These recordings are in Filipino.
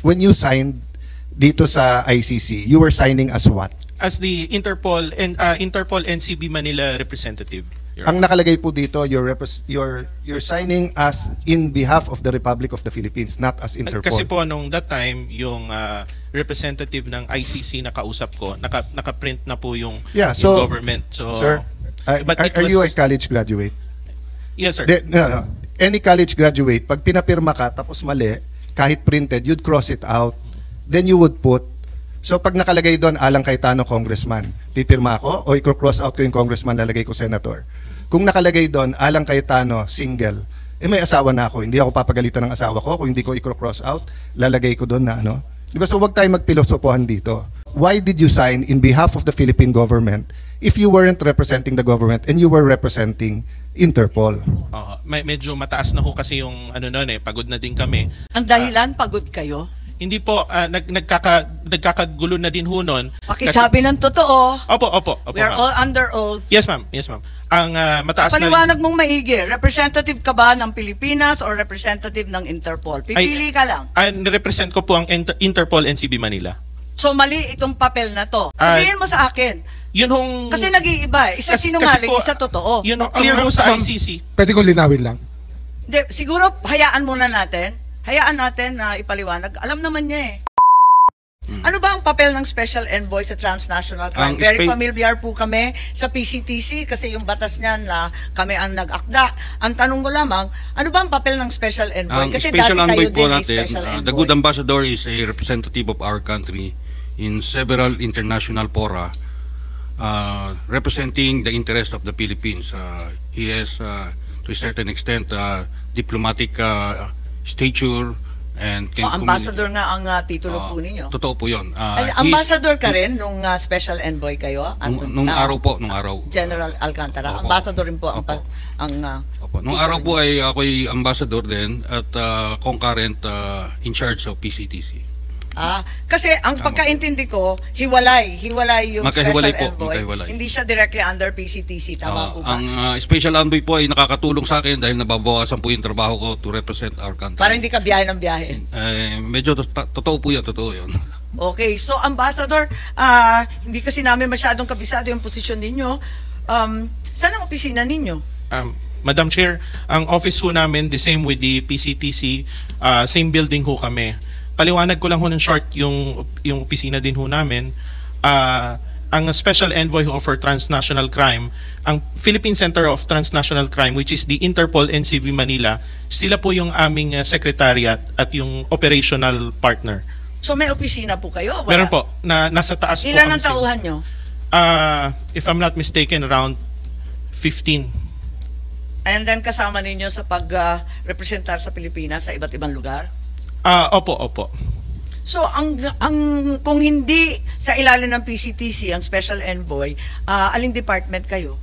when you signed dito sa ICC, you were signing as what? As the Interpol and Interpol NCB Manila representative. Ang nakalagay po dito, you're signing as in behalf of the Republic of the Philippines, not as Interpol. Kasi po nung that time, yung representative ng ICC na kausap ko, naka-print na po yung government. So, sir, are you a college graduate? Yes, sir. No. Any college graduate, pag pinapirma ka tapos mali, kahit printed, you'd cross it out. Then you would put, so pag nakalagay doon, Alang Cayetano, congressman, pipirma ako o i-cross out ko yung congressman, lalagay ko senator. Kung nakalagay doon, Alang Cayetano, single, may asawa na ako, hindi ako papagalitan ng asawa ko, kung hindi ko i-cross out, lalagay ko doon na ano. Diba? So wag tayo magpilosopohan dito. Why did you sign in behalf of the Philippine government if you weren't representing the government and you were representing Interpol? Medyo mataas na ho kasi yung ano noon pagod na din kami. Ang dahilan, pagod kayo? Hindi po, nagkakagulo na din ho nun. Pakisabi ng totoo. Opo, We're all under oath. Yes, ma'am. Yes, ma'am. Ang mataas na... Paliwanag mong maigi, representative ka ba ng Pilipinas or representative ng Interpol? Pipili ka lang. Nirepresent ko po ang Interpol NCB Manila. So mali itong papel na to. Sabihin mo sa akin. Yun hong... Kasi nag-iiba. Isa sinungaling, isa totoo. Yun ang clear ho sa ICC. Pwede kong linawin lang. De, siguro, hayaan muna natin. Hayaan natin na ipaliwanag. Alam naman niya eh. Ano ba ang papel ng Special Envoy sa transnational crime? Very familiar po kami sa PCTC kasi yung batas niyan na kami ang nag-akda. Ang tanong ko lamang, ano ba ang papel ng Special Envoy? Kasi Special dati kayo Envoy po din natin, Special Envoy. the good ambassador is a representative of our country in several international fora representing the interest of the Philippines. He has, to a certain extent, diplomatic stature and can ambassador nga ang titulo po ninyo. Totoo po 'yon. Ambassador ka rin nung Special Envoy kayo? Nung araw po, nung araw. General Alcantara, ambassador rin po Nung araw po ay ako'y ambassador din at concurrent in charge of PCTC. Kasi ang pagkaintindi ko, hiwalay yung Special Envoy. Hindi siya directly under PCTC, tama po ba? Ang Special Envoy po ay nakakatulong sa akin dahil nababawasan po yung trabaho ko to represent our country. Para hindi ka biyahe ng biyahe. Medyo totoo po yun. Okay, so Ambassador, hindi kasi namin masyadong kabisado yung posisyon ninyo. Saan ang opisina ninyo? Madam Chair, ang office ho namin, the same with the PCTC, same building ho kami. Paliwanag ko lang ho ng short yung opisina din ho namin. Ang Special Envoy ho for Transnational Crime, ang Philippine Center of Transnational Crime, which is the Interpol NCB Manila, sila po yung aming secretariat at yung operational partner. So may opisina po kayo? Meron po, nasa taas po. Ilan ang tauhan nyo? If I'm not mistaken, around 15. And then kasama ninyo sa pag-representar sa Pilipinas sa iba't ibang lugar? Opo. So kung hindi sa ilalim ng PCTC ang Special Envoy, aling department kayo?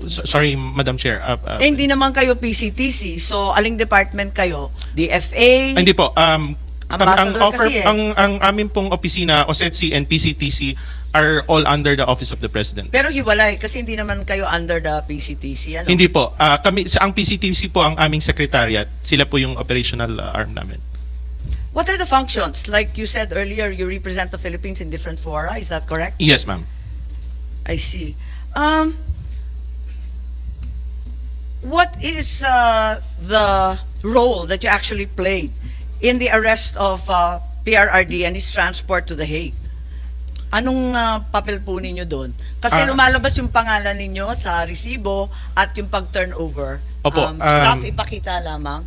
Sorry, Madam Chair. Hindi naman kayo PCTC. So aling department kayo? DFA? Hindi po. Ang amin pong opisina, OSETC and PCTC are all under the Office of the President. Pero hiwalay kasi hindi naman kayo under the PCTC, ano? Hindi po. Ang PCTC po ang aming secretariat. Sila po yung operational arm namin. What are the functions? Like you said earlier, you represent the Philippines in different fora. Is that correct? Yes, ma'am. I see. What is the role that you actually played in the arrest of PRRD and his transport to The Hague? Anong papel po ninyo doon? Kasi lumalabas yung pangalan ninyo sa resibo at yung pag-turnover. Staff, ipakita lamang.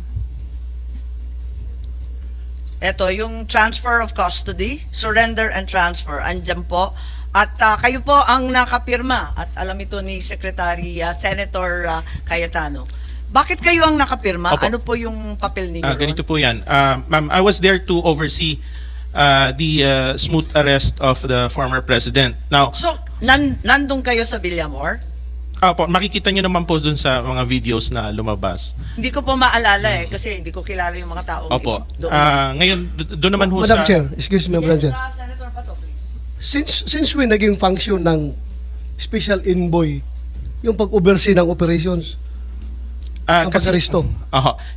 Ito, yung transfer of custody, surrender and transfer. Andyan po. At kayo po ang nakapirma. At alam ito ni Secretary Senator Cayetano. Bakit kayo ang nakapirma? Ano po yung papel ninyo? Ganito po yan. Ma'am, I was there to oversee the smooth arrest of the former president. Now, so, nandun kayo sa Villamor? Makikita nyo naman po dun sa mga videos na lumabas. Hindi ko po maalala kasi hindi ko kilala yung mga tao. Ngayon, doon naman ho Madam Chair, excuse me, Madam Chair. Senator Pato, Since when naging function ng Special Envoy yung pag-oversee ng operations? Ang pag-aresto?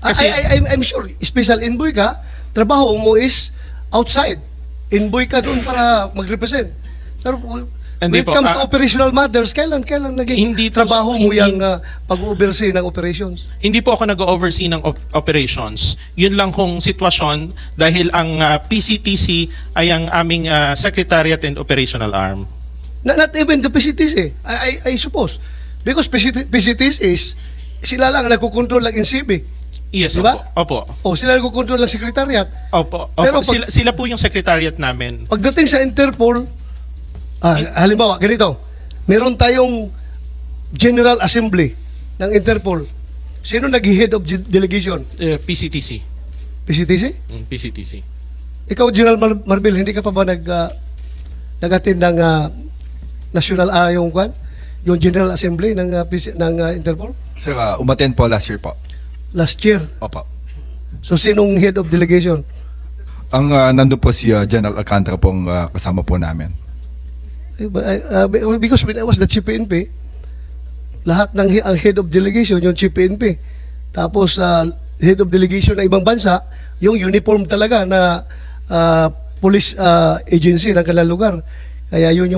Kasi I'm sure, Special Envoy ka, trabaho mo is outside. Inboy ka doon para mag-represent. Pero when Hindi it po, comes to operational matters, kailan naging Hindi po, trabaho mo hindi- yung pag-oversee ng operations? Hindi po ako nag-oversee ng operations. Yun lang kung sitwasyon dahil ang PCTC ay ang aming Secretariat and Operational Arm. Not even the PCTC, I suppose. Because PCTC is, sila lang ang nagkukontrol ng NCB. Yes, Diba? opo. O sila nagkukontrol ng Secretariat. Opo. Pero pag- Sila po yung Secretariat namin. Pagdating sa Interpol, halimbawa, ganito, meron tayong General Assembly ng Interpol. Sino nag-head of delegation? PCTC. PCTC? PCTC. Ikaw, General Marbil, hindi ka pa ba nag-attend ng national, yung General Assembly ng Interpol? Sir, umattend po last year po. Last year. Opo. So, sinong head of delegation? Ang nandun po si General Alcantara pong kasama po namin. Because when I was the Chief PNP, lahat ng ang head of delegation, yung Chief PNP. Tapos, head of delegation ng ibang bansa, yung uniform talaga na police agency ng kanilang lugar. Kaya yun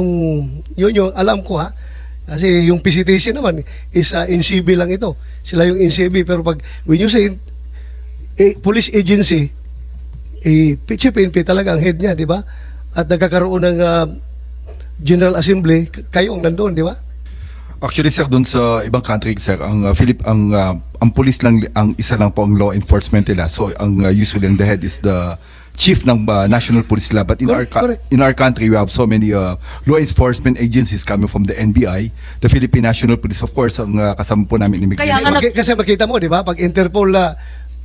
yung alam ko ha. Kasi yung PCTC naman is NCB lang ito. Sila yung NCB. Pero when you say police agency, Chief PNP talaga ang head niya, di ba? At nagkakaroon ng General Assembly, kayo ang nandun, di ba? Actually, sir, doon sa ibang country, sir, ang ang police lang ang isa lang po ang law enforcement nila. So ang usually ang the head is the chief ng national police nila. But Correct. in our country, we have so many law enforcement agencies coming from the NBI, the Philippine National Police, of course, ang kasama po namin Kaya immigration. nga Kasi makita mo, di ba? Pag Interpol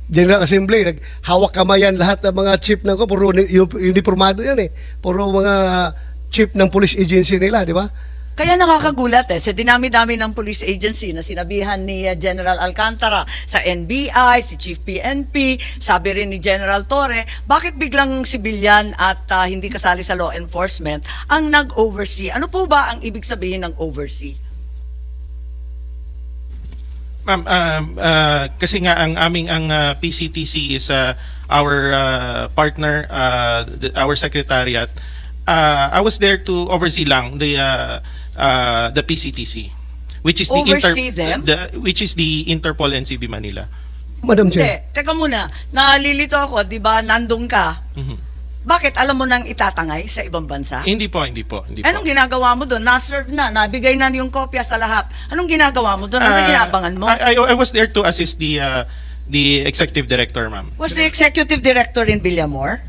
General Assembly, hawak kamayan lahat ng mga chief ng puro uniformado yan eh. Puro mga chief ng police agency nila, di ba? Kaya nakakagulat sa dinami-dami ng police agency na sinabihan ni General Alcantara sa NBI, si Chief PNP, sabi rin ni General Torre, bakit biglang civilian at hindi kasali sa law enforcement ang nag-oversee? Ano po ba ang ibig sabihin ng oversee? Ma'am, kasi nga ang aming PCTC is our partner, our secretariat. I was there to oversee lang the PCTC, which is Oversee them? which is the Interpol NCB Manila. Madam Hindi, Chair. teka muna, nalilito ako, di ba, nandun ka. Mhm. Bakit alam mo nang itatangay sa ibang bansa? Hindi po. Anong ginagawa mo doon? Na-serve na, nabigay na yung kopya sa lahat. Anong ginagawa mo doon? Anong ginabangan mo? I was there to assist the executive director, ma'am. Was the executive director in Villamor?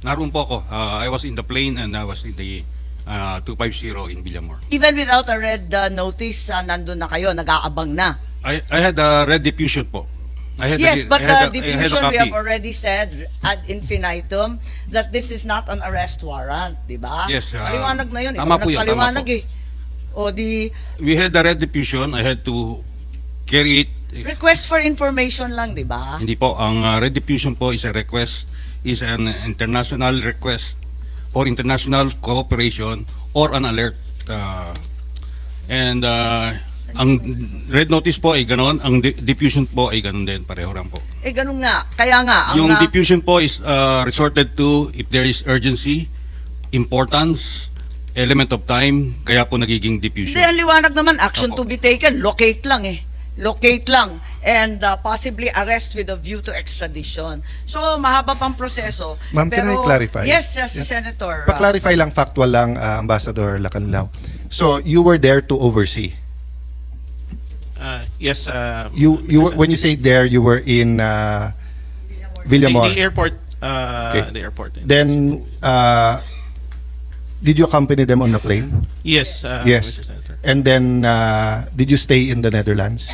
Naroon po ako. I was in the plane and I was in the 250 in Villamor. Even without a red notice, nandun na kayo, nag-aabang na. I had a red diffusion po. Yes, but the I had a diffusion, we have copy. already said ad infinitum that this is not an arrest warrant, di ba? Yes, Paliwanag na yun. tama Ikaw po yun, nagpaliwanag tama po. eh. O di, We had a red diffusion. I had to carry it. request for information lang, di ba? Hindi po. Ang red diffusion po is a request, is an international request for international cooperation or an alert. Ang red notice po ay ganon, ang diffusion po ay ganon din, pareho lang po. Eh, ganun nga. Kaya nga, ang, Yung diffusion po is resorted to if there is urgency, importance, element of time, kaya po nagiging diffusion. hindi, ang liwanag naman, action to Opo. be taken, locate lang eh. Locate lang and possibly arrest with a view to extradition. So, mahaba pang proseso. Ma'am, can I clarify? Yes, Senator. Pa-clarify lang, factual lang, Ambassador Lacanlao. So, you were there to oversee. Yes. You Mr. when you say there, you were in Villamor. The airport. Okay. The airport. Then, did you accompany them on the plane? Yes, Yes. Mr. Senator. And then, did you stay in the Netherlands?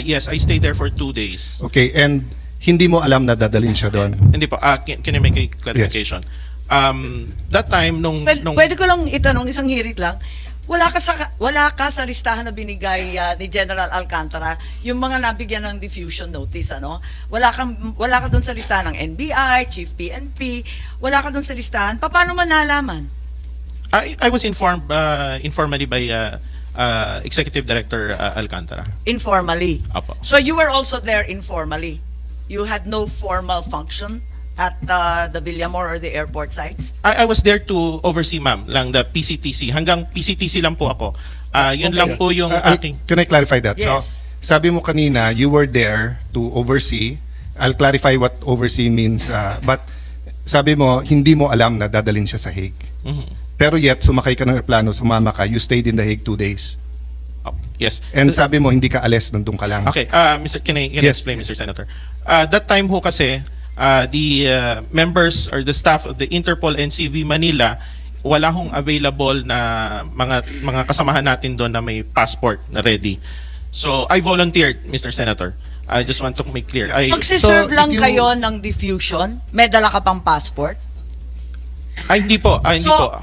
Yes, I stayed there for 2 days. Okay, and hindi mo alam na dadalhin siya doon? Hindi po. Can I make a clarification? That time, nung Pwede ko lang itanong, isang hirit lang. Wala ka sa listahan na binigay ni General Alcantara yung mga nabigyan ng diffusion notice, ano? Wala ka doon sa listahan ng NBI, Chief PNP, wala ka doon sa listahan. Paano man nalaman? I was informed informally by Executive Director Alcantara. Informally. Apo. So you were also there informally. you had no formal function at the Villamor or the airport sites? I was there to oversee, ma'am, lang the PCTC. Hanggang PCTC lang po ako. Yun lang po yung aking... Can I clarify that? Yes. So, sabi mo kanina, you were there to oversee. I'll clarify what oversee means. But sabi mo, hindi mo alam na dadalhin siya sa Hague. Pero yet, sumakay ka ng aeroplano, sumama ka, you stayed in the Hague 2 days. Oh, yes. And sabi mo, hindi ka alis, nandun ka lang. Okay, can I Yes. explain, Mr. Senator? That time ho kasi, the members or the staff of the Interpol NCV Manila, wala hong available na mga kasamahan natin doon na may passport na ready. So, I volunteered, Mr. Senator. I just want to make clear. Magsiserve So, lang if you- kayo ng diffusion? May dala ka pang passport? Hindi po. Hindi So, po.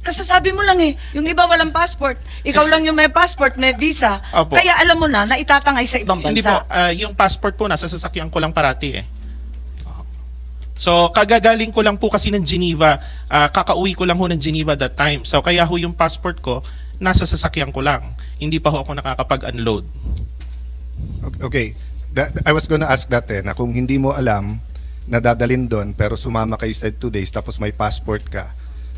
Kasasabi mo lang yung iba walang passport, ikaw lang yung may passport, may visa, Opo. kaya alam mo na itatangay sa ibang bansa. Hindi po. Yung passport po, nasa sasakyan ko lang parati eh. So, kagagaling ko lang po kasi ng Geneva, kakauwi ko lang ho ng Geneva that time. So, kaya ho yung passport ko, nasa sasakyan ko lang. Hindi pa ho ako nakakapag-unload. Okay. I was gonna ask that na kung hindi mo alam na dadalhin doon, pero sumama kayo sa 2 days, tapos may passport ka,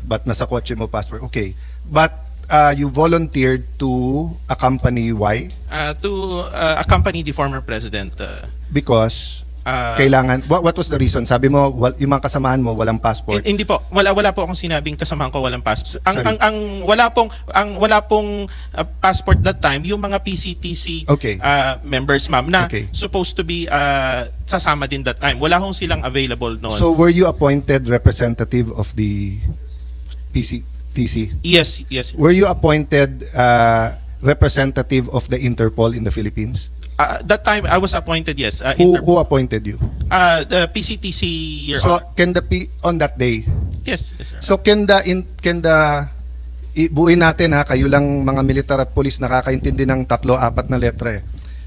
but nasa kotse mo passport, okay. But you volunteered to accompany, why? To accompany the former president. Because Uh, kailangan, what was the reason? Sabi mo, yung mga kasamahan mo walang passport. Hindi po. Wala po akong sinabing kasamahan ko walang passport. Sorry. Wala pong passport that time yung mga PCTC Okay. members, ma'am, na Okay. supposed to be sasama din that time. Wala hong silang available noon. So were you appointed representative of the PCTC? yes. Were you appointed representative of the Interpol in the Philippines? That time I was appointed, yes. Who appointed you? The PCTC Your So Honor. can the on that day? Yes, sir. So can the ibuin natin kayo lang mga militar at pulis nakakaintindi ng 3-4 na letra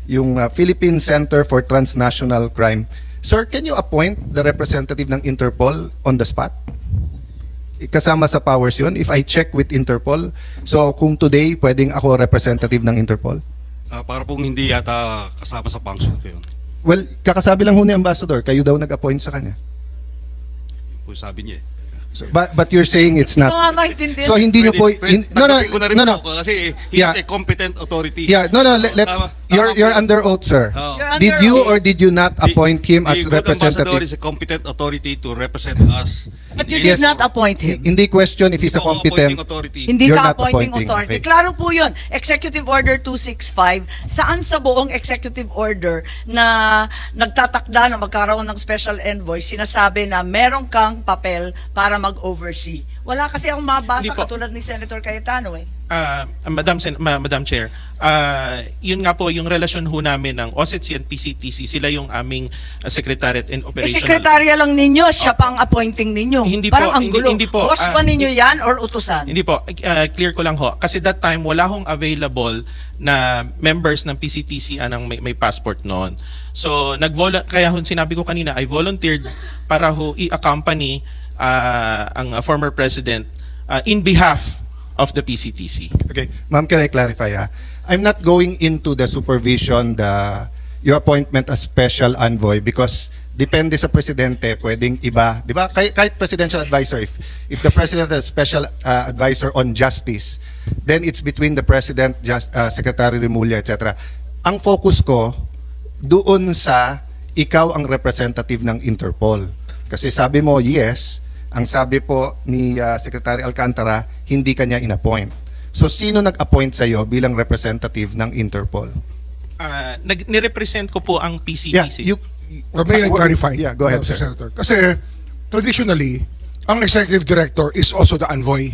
Yung Philippine Center for Transnational Crime. Sir, can you appoint the representative ng Interpol on the spot? Kasama sa powers yun. If I check with Interpol, so kung today pwedeng ako representative ng Interpol? Para pong hindi yata kasama sa function ko yun. Well, kakasabi lang ho ni Ambassador, kayo daw nag-appoint sa kanya. Yun po sabi niya eh. So, but you're saying it's not. Ito nga maintindihan. So hindi nyo po Tanggapin ko na rin no. po kasi he Yeah. is a competent authority. Yeah, no, let's Tama. you're under oath, sir. Oo. You're Did under you oath. or did you not appoint him as The good ambassador representative? is a competent authority to represent us. But you Yes. did not appoint him. Hindi question if he's a Ako competent. appointing authority. Hindi You're ka not appointing appointing, authority. okay. Klaro po yun. Executive Order 265, saan sa buong executive order na nagtatakda na magkaroon ng special envoy, sinasabi na meron kang papel para mag-oversee. Wala kasi akong mabasa Hindi po. katulad ni Senator Cayetano Madam Chair, yun nga po yung relasyon ho namin ng OSETC and PCTC, sila yung aming Secretariat and Operational. sekretarya lang ninyo, siya pang appointing ninyo. Hindi po, Parang ang hindi- gulo. hindi po. Boss ba ninyo yan or utusan? Hindi po, clear ko lang ho. Kasi that time, wala hong available na members ng PCTC anang may passport noon. So, kaya ho, sinabi ko kanina, I volunteered para ho i-accompany ang former president in behalf of the PCTC. Okay, ma'am, can I clarify? I'm not going into the supervision, your appointment as special envoy because depende sa presidente, pwedeng iba, di ba? Kahit presidential advisor, if the president has special advisor on justice, then it's between the president, Secretary Remulla, etc. Ang focus ko doon sa ikaw ang representative ng Interpol. Kasi sabi mo, yes. Ang sabi po ni Secretary Alcantara, hindi kanya in-appoint. So, sino nag-appoint sa'yo bilang representative ng Interpol? Nirepresent ko po ang Yeah, PCTC. Or may I clarify? Yeah, go ahead, Mr. sir. Senator. Kasi traditionally, ang executive director is also the envoy.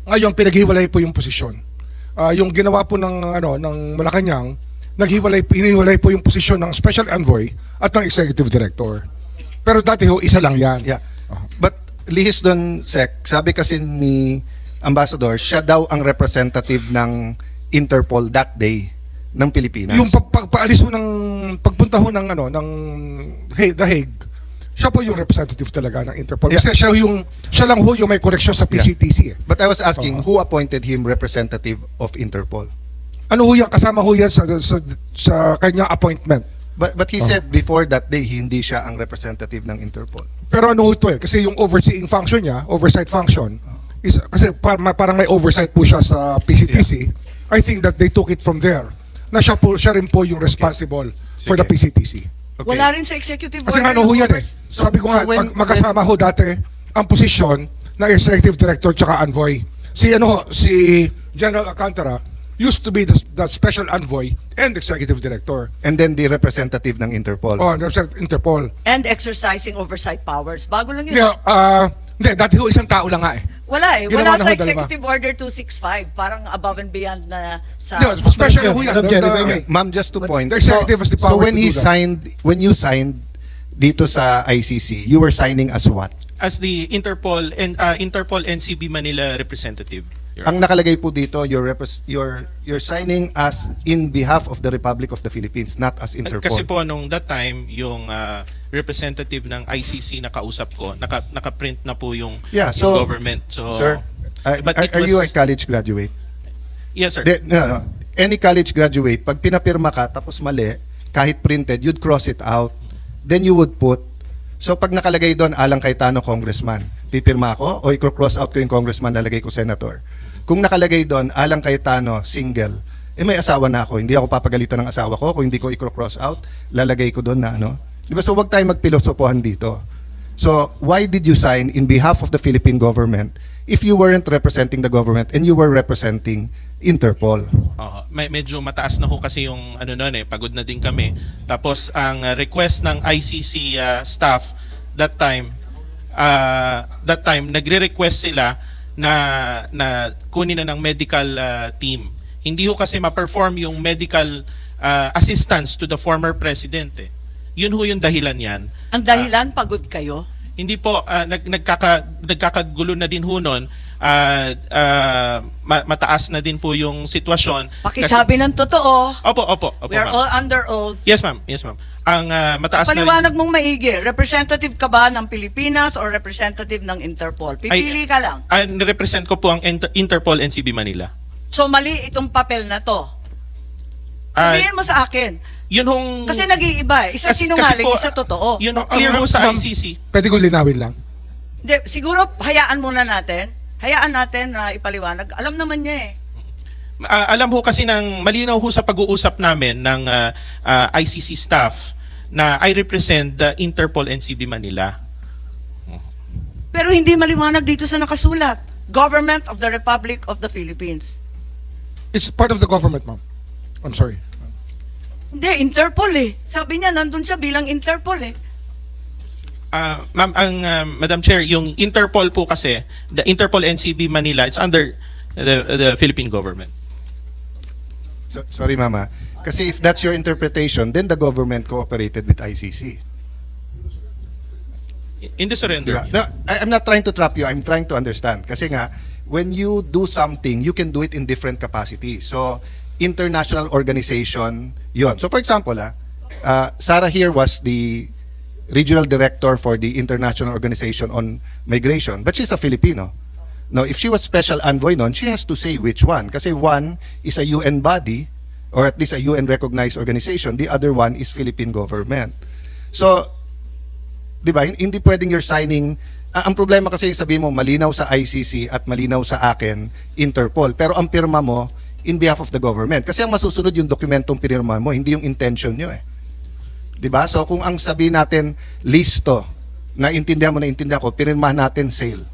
Ngayon, pinaghiwalay po yung posisyon. Yung ginawa po ng Malacanang, hiniwalay po yung posisyon ng special envoy at ng executive director. Pero dati ho, isa lang yan. Yeah. But lihis doon, Sec, sabi kasi ni Ambassador, siya daw ang representative ng Interpol that day ng Pilipinas. Yung pagpaalis mo pagpunta ho ng The Hague, siya po yung representative talaga ng Interpol. Yeah. Kasi siya lang ho yung may koneksyon sa PCTC. But I was asking, who appointed him representative of Interpol? Ano ho yan? Kasama ho yan sa kanya appointment. But he said before that day, hindi siya ang representative ng Interpol. Pero ano ho ito eh, kasi yung overseeing function niya, oversight function, is, kasi parang may oversight po siya sa PCTC. I think that they took it from there. Na siya rin po yung responsible for the PCTC. Okay. Wala rin sa executive Kasi order. nga ano ho yan eh. Sabi ko nga, So when- magkasama ho dati ang posisyon na executive director tsaka envoy. Si General Alcantara used to be the special envoy and executive director. And then the representative ng Interpol. Oh, Interpol. And exercising oversight powers. Bago lang yun. Hindi, dati ho isang tao lang nga eh. Wala eh. Ginawa Wala na sa ho, dalawa. Executive Order 265. Parang above and beyond na sa... Yeah, special ho yan. Madam Chair, if I may. Ma'am, just to point. the executive has the power when to he do that. when you signed dito sa ICC, you were signing as what? As the Interpol and Interpol NCB Manila representative. Your Ang nakalagay po dito, you're signing as in behalf of the Republic of the Philippines, not as Interpol. Kasi po nung that time, yung representative ng ICC na kausap ko, naka-print na po yung, Yeah, yung so, government. So, Sir, but it are you a was- college graduate? Yes, sir. No. Any college graduate, pag pinapirma ka tapos mali, kahit printed, you'd cross it out. Then you would put, so pag nakalagay doon, Alang Cayetano, congressman, pipirma ko o i-cross out ko yung congressman, nalagay ko senator. Kung nakalagay doon, Alang Cayetano, single, may asawa na ako, hindi ako papagalitan ng asawa ko, kung hindi ko i-cross out, lalagay ko doon na ano. Diba? So wag tayong magpilosopohan dito. So why did you sign in behalf of the Philippine government if you weren't representing the government and you were representing Interpol? Medyo mataas na ho kasi yung ano noon eh, pagod na din kami. Tapos ang request ng ICC staff that time nagre-request sila na kunin na ng medical team. Hindi ho kasi ma-perform yung medical assistance to the former president eh. Yun ho yung dahilan yan. Ang dahilan, pagod kayo? Hindi po, nagkakagulo na din ho nun. Mataas na din po yung sitwasyon. Pakisabi ng totoo. Opo, We are ma'am. all under oath. Yes, ma'am. Yes, ma'am. Ang mataas na Paliwanag mong maigi. Representative ka ba ng Pilipinas or representative ng Interpol? Pipili ka lang. Nirepresent ko po ang Interpol NCB Manila. So mali itong papel na to. Sabihin mo sa akin. Yun hong... Kasi nag-iiba eh. Isa sinungaling, isa totoo. Yun ang clear ho sa Ma'am, ICC. Pwede ko linawin lang. Hindi, siguro hayaan muna natin. Hayaan natin na ipaliwanag. Alam naman niya eh. Alam ho kasi ng malinaw ho sa pag-uusap namin ng ICC staff na I represent the Interpol NCB Manila. Pero hindi maliwanag dito sa nakasulat. Government of the Republic of the Philippines. It's part of the government, ma'am. I'm sorry. Hindi, Interpol eh. Sabi niya, nandun siya bilang Interpol eh. Ma'am, Madam Chair, yung Interpol po kasi, the Interpol NCB Manila, it's under the Philippine government. Sorry, Mama. Kasi if that's your interpretation, then the government cooperated with ICC. In the surrender. Diba? No, I'm not trying to trap you. I'm trying to understand. Kasi nga, when you do something, you can do it in different capacities. So, international organization, yon. So, for example, Sarah here was the regional director for the International Organization on Migration, but she's a Filipino. Now, if she was special envoy noon, she has to say which one. Kasi one is a UN body, or at least a UN-recognized organization. The other one is Philippine government. So, di ba, hindi pwedeng you're signing. Ang problema kasi sabihin mo, malinaw sa ICC at malinaw sa akin, Interpol. Pero ang pirma mo, in behalf of the government. Kasi ang masusunod yung dokumentong pinirma mo, hindi yung intention nyo eh. Diba? So kung ang sabihin natin, listo, na intindihan ko, pinirmahan natin sale.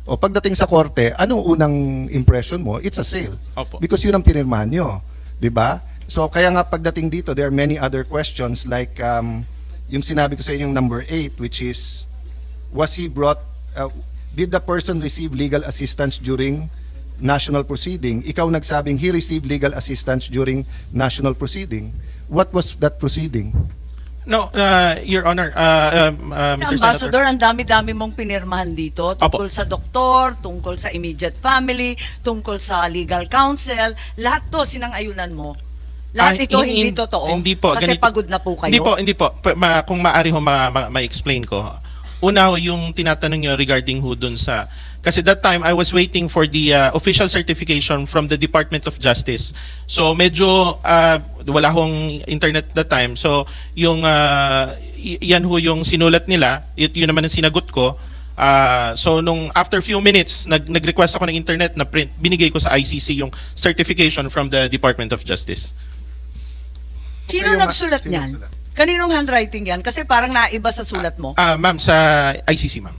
O pagdating sa korte, anong unang impression mo? It's a sale. Opo. Because yun ang pinirmahan nyo. Diba? So kaya nga pagdating dito, there are many other questions like yung sinabi ko sa inyong number 8, which is, was he brought, did the person receive legal assistance during national proceeding? Ikaw nagsabing he received legal assistance during national proceeding. What was that proceeding? No, Your Honor, Mr. Ambassador, Senator. ang dami-dami mong pinirmahan dito tungkol sa doktor, tungkol sa immediate family, tungkol sa legal counsel. Lahat to sinang-ayunan mo. Lahat ito hindi totoo. Hindi po. Kasi ganito. pagod na po kayo. Hindi po. Kung maaari ho ma-explain ko. Una yung tinatanong nyo regarding ho dun sa, kasi that time I was waiting for the official certification from the Department of Justice. So medyo wala hong internet that time. So yung yan ho yung sinulat nila, yun naman ang sinagot ko. So nung after few minutes nag-request ako ng internet na print, binigay ko sa ICC yung certification from the Department of Justice. Sino Yung- nagsulat sino niyan? nagsulat? Kaninong handwriting yan? Kasi parang naiba sa sulat mo. Ma'am, sa ICC, ma'am.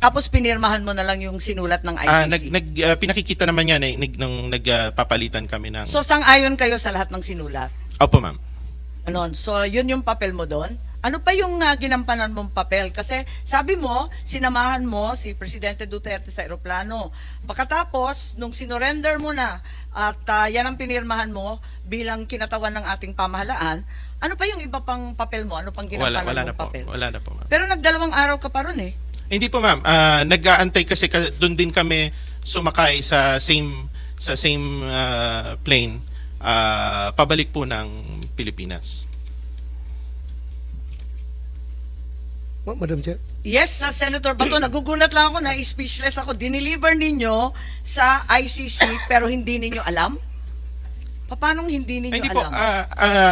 Tapos pinirmahan mo na lang yung sinulat ng ICC. Pinakikita naman yan nung nagpapalitan kami ng... So sang-ayon kayo sa lahat ng sinulat? Opo, ma'am. Anon, so yun yung papel mo doon. Ano pa yung ginampanan mong papel? Kasi sabi mo, sinamahan mo si Presidente Duterte sa eroplano. Pagkatapos, nung sinorender mo na at yan ang pinirmahan mo bilang kinatawan ng ating pamahalaan, ano pa yung iba pang papel mo? Ano pang ginampanan Wala na mong po. papel? Wala na po, ma'am. Pero nagdalawang araw ka pa ron eh. Hindi po, ma'am. Nag-aantay kasi doon din kami sumakay sa same plane pabalik po ng Pilipinas. Madam Chair. Yes, Senator Bato, nagugulat lang ako na speechless ako. Dineliver ninyo sa ICC pero hindi ninyo alam? Paano hindi ninyo Hindi po, alam?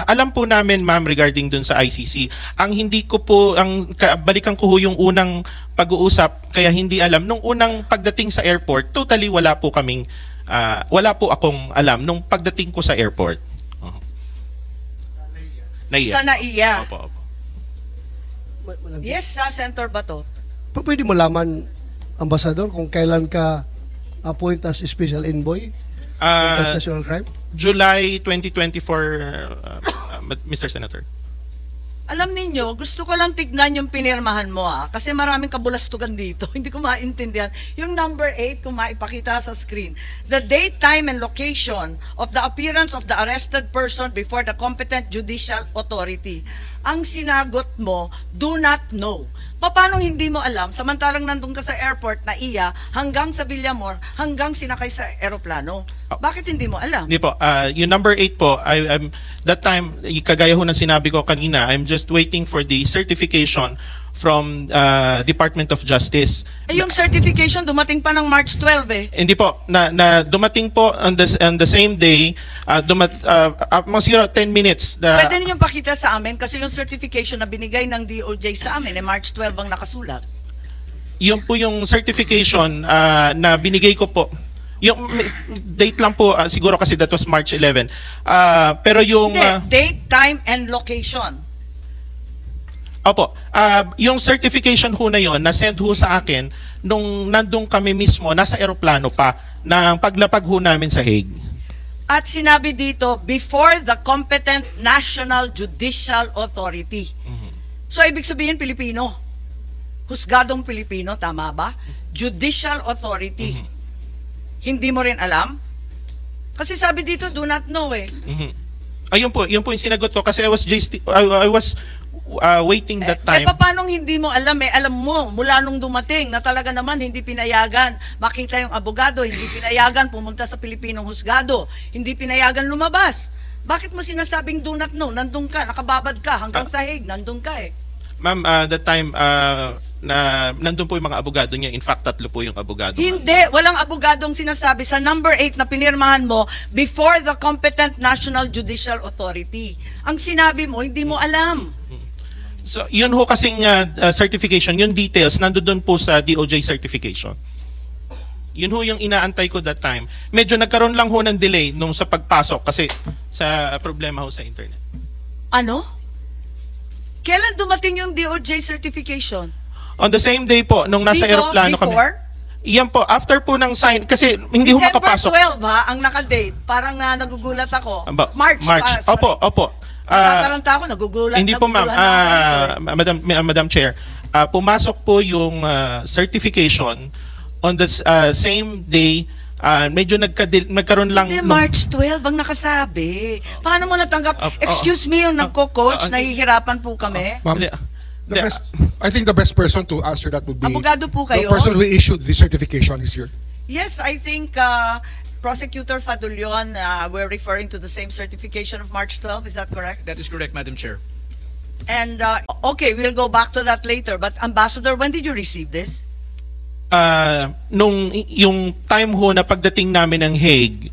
alam po namin, ma'am, regarding dun sa ICC. Ang hindi ko po, balikan ko ho yung unang pag-uusap, kaya hindi alam. Nung unang pagdating sa airport, totally wala po akong alam nung pagdating ko sa airport. Naiya. Sa NAIA. Opo. Madam Chair. Yes, Senator Bato. Pwede mo laman, Ambassador, kung kailan ka appoint as special envoy against national crime? July 2024, Mr. Senator. Alam ninyo, gusto ko lang tignan yung pinirmahan mo kasi maraming kabulastugan dito. Hindi ko maintindihan. Yung number 8, kung maipakita sa screen. The date, time, and location of the appearance of the arrested person before the competent judicial authority. Ang sinagot mo, do not know. Paano hindi mo alam? Samantalang nandun ka sa airport na hanggang sa Villamor, hanggang sinakay sa eroplano. Bakit hindi mo alam? Hindi po, yung number 8 po, I'm that time, kagaya ho ng sinabi ko kanina, I'm just waiting for the certification from Department of Justice. Yung certification dumating pa ng March 12 eh. Hindi po, na dumating po on the same day, mga siguro 10 minutes. Pwede ninyong pakita sa amin kasi yung certification na binigay ng DOJ sa amin March 12 ang nakasulat. Yun po yung certification na binigay ko po. Yung date lang po, siguro kasi that was March 11. Pero yung... Hindi, date, time, and location. Opo, yung certification ho na yon na-send ho sa akin nung nandun kami mismo, nasa eroplano pa, ng paglapag ho namin sa Hague. At sinabi dito, before the competent National Judicial Authority. So, ibig sabihin, Pilipino. Husgadong Pilipino, tama ba? Judicial Authority. Hindi mo rin alam? Kasi sabi dito, do not know eh. Ayun po, yun po yung sinagot ko kasi I was waiting that time. Paano hindi mo alam eh? Alam mo, mula nung dumating na talaga naman hindi pinayagan makita yung abogado, hindi pinayagan pumunta sa Pilipinong husgado, hindi pinayagan lumabas. Bakit mo sinasabing do not know? Nandun ka, nakababad ka, hanggang sa Hague, nandun ka eh. Ma'am, that time, nandun po yung mga abogado niya. In fact, 3 po yung abogado. Hindi, walang abogadong sinasabi sa number 8 na pinirmahan mo before the competent National Judicial Authority. Ang sinabi mo, hindi mo alam. So, yun ho kasing certification, yung details, nandun po sa DOJ certification. Yun ho yung inaantay ko that time. Medyo nagkaroon lang ho ng delay nung sa pagpasok kasi sa problema ho sa internet. Ano? Kailan dumating yung DOJ certification? On the same day po, nung nasa aeroplano kami. Before? Iyan po, after po ng sign, kasi hindi ho makapasok. December 12 ang nakadate. Parang nagugulat ako. March. Sorry. Opo. Natataranta ako, nagugulat. Hindi po ma'am, Madam Chair, pumasok po yung certification on the same day. Medyo nagkaroon lang. Hindi, March 12 ang nakasabi. Paano mo natanggap? Excuse me, yung nagko-coach, nahihirapan po kami. Ma'am, I think the best person to answer that would be Abogado po kayo? the person who issued the certification is here. Yes, I think Prosecutor Fadulion, we're referring to the same certification of March 12. Is that correct? That is correct, Madam Chair. And okay, we'll go back to that later. But Ambassador, when did you receive this? Yung time ho na pagdating namin ng Hague,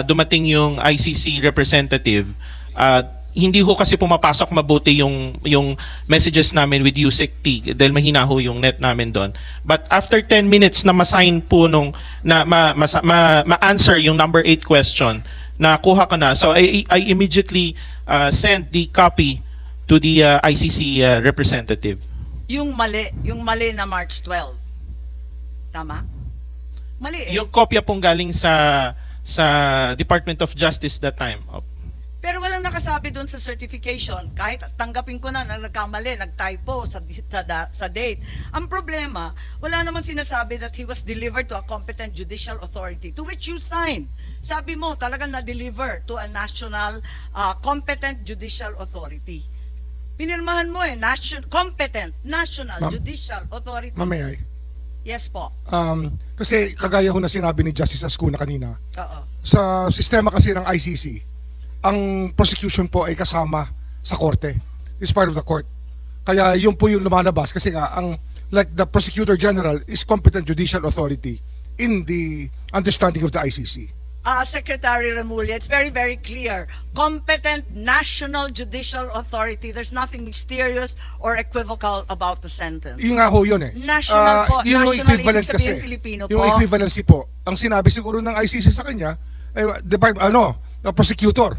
dumating yung ICC representative. Hindi ho kasi pumapasok mabuti yung messages namin with USEC-T dahil mahina ho yung net namin doon. But after 10 minutes na ma-sign po na ma-answer yung number 8 question, nakuha ko na. So I immediately sent the copy to the ICC representative. Yung mali na March 12. Tama? Mali eh. Yung kopya pong galing sa Department of Justice that time. Pero walang nakasabi doon sa certification, kahit tanggapin ko na nagkamali, nagtypo sa date. Ang problema, wala naman sinasabi that he was delivered to a competent judicial authority, to which you signed. Sabi mo, talagang na-deliver to a national competent judicial authority. Pinirmahan mo competent national judicial authority. Mamaya. Yes po. Kasi kagaya ho na sinabi ni Justice Ascuna kanina, Oo. sa sistema kasi ng ICC, ang prosecution po ay kasama sa korte. It's part of the court. Kaya yun po yung lumalabas kasi nga like the Prosecutor General is competent judicial authority in the understanding of the ICC. Secretary Remulla, it's very, very clear. Competent national judicial authority. There's nothing mysterious or equivocal about the sentence. Yung nga ho yun eh. National po. Yun yung National, equivalent ibig sabihin kasi. Filipino Yung po. equivalency po. Ang sinabi siguro ng ICC sa kanya, prosecutor.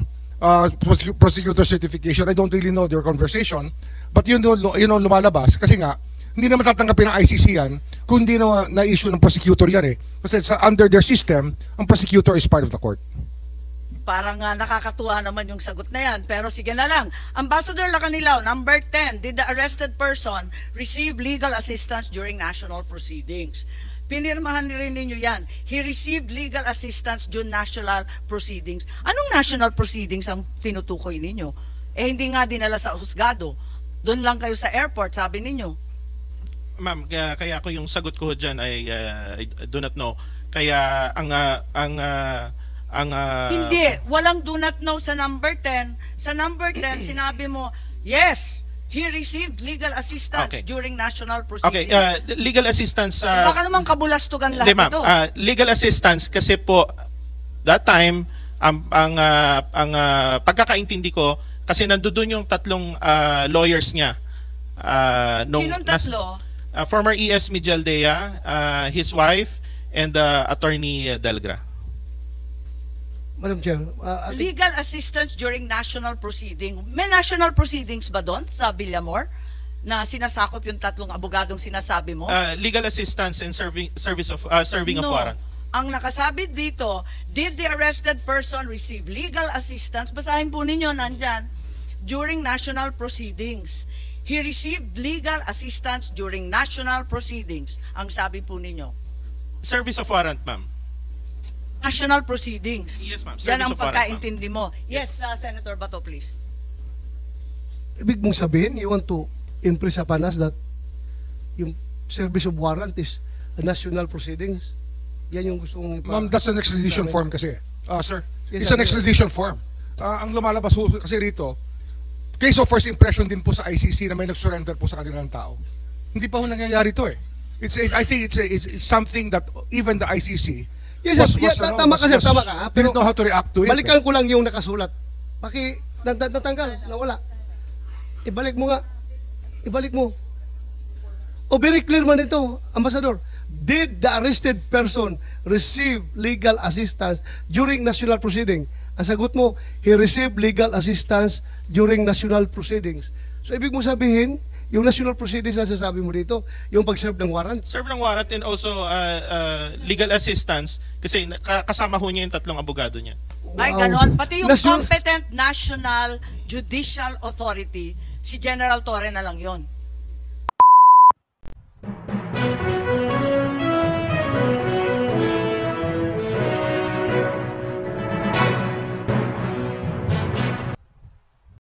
Prosecutor certification. I don't really know their conversation. But yun lumalabas. Kasi nga, hindi naman tatanggapin ng ICC yan kung hindi na issue ng prosecutor yan eh. Kasi under their system, ang prosecutor is part of the court. Parang nakakatuwa naman yung sagot na yan. Pero sige na lang. Ambassador Lacanilaw, number 10, did the arrested person receive legal assistance during national proceedings? Pinirmahan rin ninyo yan. He received legal assistance during national proceedings. Anong national proceedings ang tinutukoy ninyo? Eh hindi nga dinala sa husgado. Doon lang kayo sa airport, sabi ninyo. Ma'am, kaya ako yung sagot ko dyan ay I do not know. Kaya Hindi, walang do not know sa number 10. Sa number 10, sinabi mo, yes, he received legal assistance during national proceedings. Okay, legal assistance. Baka naman kabulastugan lahat ma'am, ito. legal assistance kasi po that time ang pagkakaintindi ko kasi nandoon yung tatlong lawyers niya. Sinong tatlo? Former ES Mijaldea, his wife, and Attorney Delgra. Madam Chair, Legal assistance during national proceeding. May national proceedings ba doon sa Villamor na sinasakop yung tatlong abogadong sinasabi mo? Legal assistance and serving of warrant. Ang nakasabi dito, did the arrested person receive legal assistance? Basahin po ninyo, nandyan. During national proceedings. He received legal assistance during national proceedings. Ang sabi po ninyo. Service of warrant, ma'am. National proceedings. Yes, ma'am. Yan ang Service of warrant, pagkaintindi mo. Yes, Senator Bato, please. ibig mong sabihin, you want to impress upon us that yung service of warrant is a national proceedings? Yan yung gusto kong Ma'am, that's an extradition form kasi. Sir, Yes, it's an sir. extradition form. Ang lumalabas po kasi rito, case of first impression din po sa ICC na may nag-surrender po sa kanilang tao. Hindi pa ho nangyayari to eh. I think it's something that even the ICC Yes, tama ka, sir, tama ka. Pero didn't know how to react to it. Balikan ko lang yung nakasulat. Natanggal, nawala. Ibalik mo nga. Ibalik mo. O very clear man ito, Ambassador. Did the arrested person receive legal assistance during national proceeding? Ang sagot mo, he received legal assistance during national proceedings. So ibig mo sabihin, yung national proceedings na sasabi mo dito, yung pag-serve ng warrant. Serve ng warrant and also legal assistance kasi kasama ho niya yung tatlong abogado niya. Ay, ganon. Pati yung competent national judicial authority, si General Torre na lang yon.